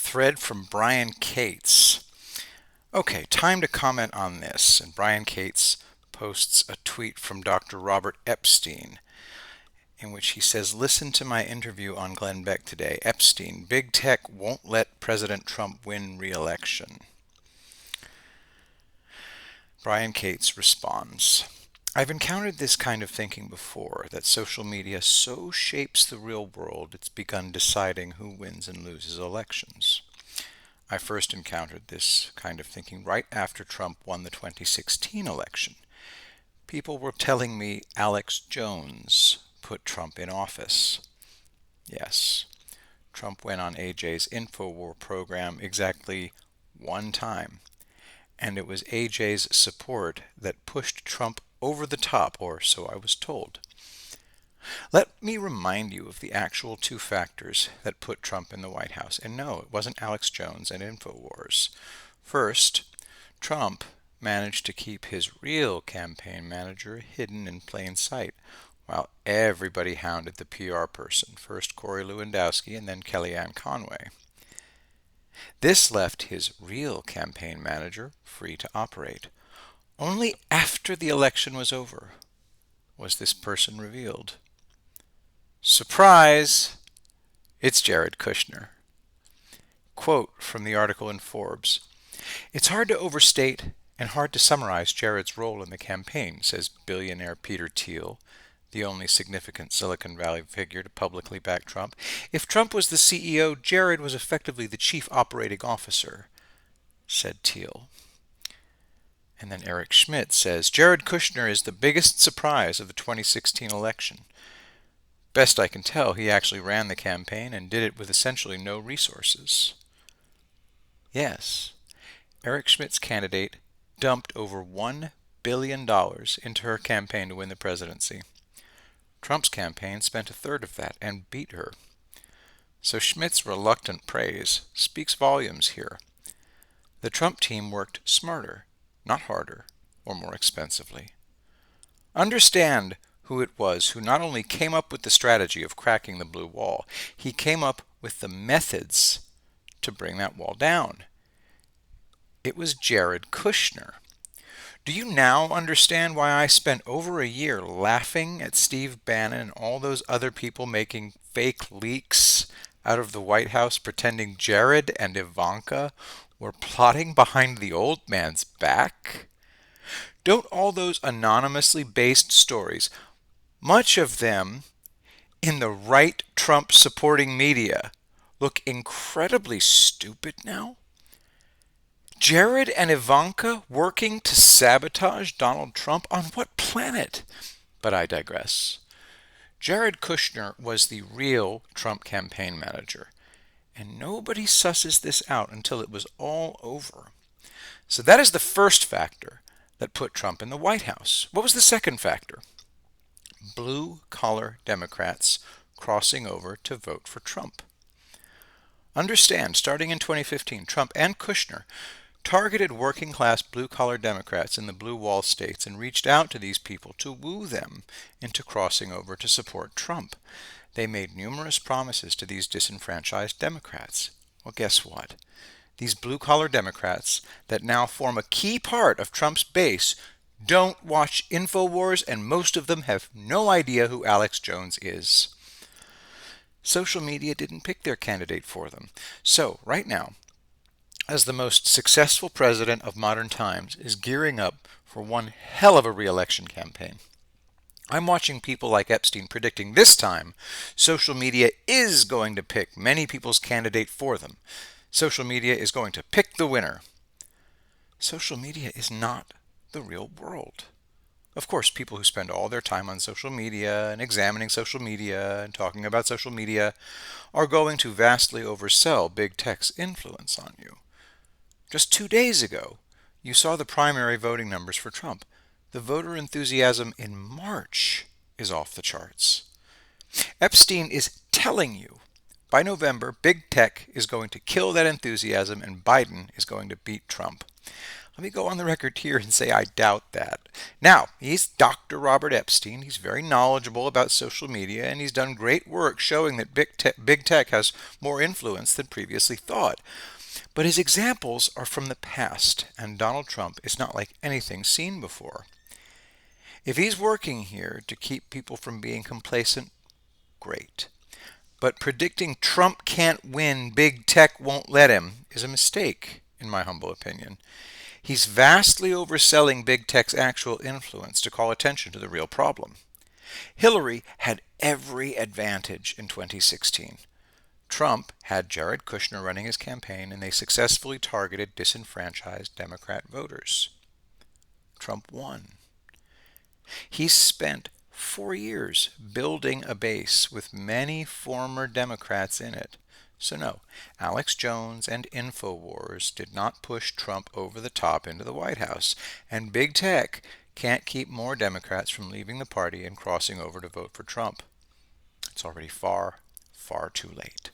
thread from Brian Cates. Okay, time to comment on this. And Brian Cates posts a tweet from Dr. Robert Epstein in which he says, "Listen to my interview on Glenn Beck today. Epstein, big tech won't let President Trump win re-election." Brian Cates responds, "I've encountered this kind of thinking before, that social media so shapes the real world it's begun deciding who wins and loses elections. I first encountered this kind of thinking right after Trump won the 2016 election. People were telling me Alex Jones put Trump in office. Yes, Trump went on AJ's InfoWar program exactly one time, and it was AJ's support that pushed Trump over the top, or so I was told. Let me remind you of the actual two factors that put Trump in the White House. And no, it wasn't Alex Jones and InfoWars. First, Trump managed to keep his real campaign manager hidden in plain sight, while everybody hounded the PR person, first Corey Lewandowski and then Kellyanne Conway. This left his real campaign manager free to operate. Only after the election was over was this person revealed. Surprise! It's Jared Kushner. Quote from the article in Forbes, "It's hard to overstate and hard to summarize Jared's role in the campaign," says billionaire Peter Thiel, the only significant Silicon Valley figure to publicly back Trump. "If Trump was the CEO, Jared was effectively the chief operating officer," said Thiel. And then Eric Schmidt says, "Jared Kushner is the biggest surprise of the 2016 election. Best I can tell, he actually ran the campaign and did it with essentially no resources." Yes, Eric Schmidt's candidate dumped over $1 billion into her campaign to win the presidency. Trump's campaign spent a third of that and beat her. So Schmidt's reluctant praise speaks volumes here. The Trump team worked smarter, not harder or more expensively. Understand who it was who not only came up with the strategy of cracking the blue wall, he came up with the methods to bring that wall down. It was Jared Kushner. Do you now understand why I spent over a year laughing at Steve Bannon and all those other people making fake leaks out of the White House pretending Jared and Ivanka were plotting behind the old man's back? Don't all those anonymously based stories, much of them in the right Trump supporting media, look incredibly stupid now? Jared and Ivanka working to sabotage Donald Trump? On what planet? But I digress. Jared Kushner was the real Trump campaign manager, and nobody susses this out until it was all over. So that is the first factor that put Trump in the White House. What was the second factor? Blue-collar Democrats crossing over to vote for Trump. Understand, starting in 2015, Trump and Kushner targeted working-class blue-collar Democrats in the blue wall states and reached out to these people to woo them into crossing over to support Trump. They made numerous promises to these disenfranchised Democrats. Well, guess what? These blue-collar Democrats that now form a key part of Trump's base don't watch InfoWars, and most of them have no idea who Alex Jones is. Social media didn't pick their candidate for them. So, right now, as the most successful president of modern times is gearing up for one hell of a re-election campaign, I'm watching people like Epstein predicting this time social media is going to pick many people's candidate for them. Social media is going to pick the winner. Social media is not the real world. Of course, people who spend all their time on social media and examining social media and talking about social media are going to vastly oversell big tech's influence on you. Just 2 days ago, you saw the primary voting numbers for Trump. The voter enthusiasm in March is off the charts. Epstein is telling you, by November, big tech is going to kill that enthusiasm and Biden is going to beat Trump. Let me go on the record here and say I doubt that. Now, he's Dr. Robert Epstein. He's very knowledgeable about social media, and he's done great work showing that big tech has more influence than previously thought. But his examples are from the past, and Donald Trump is not like anything seen before. If he's working here to keep people from being complacent, great. But predicting Trump can't win, big tech won't let him, is a mistake, in my humble opinion. He's vastly overselling big tech's actual influence to call attention to the real problem. Hillary had every advantage in 2016. Trump had Jared Kushner running his campaign, and they successfully targeted disenfranchised Democrat voters. Trump won. He spent 4 years building a base with many former Democrats in it. So no, Alex Jones and InfoWars did not push Trump over the top into the White House, and big tech can't keep more Democrats from leaving the party and crossing over to vote for Trump. It's already far, far too late.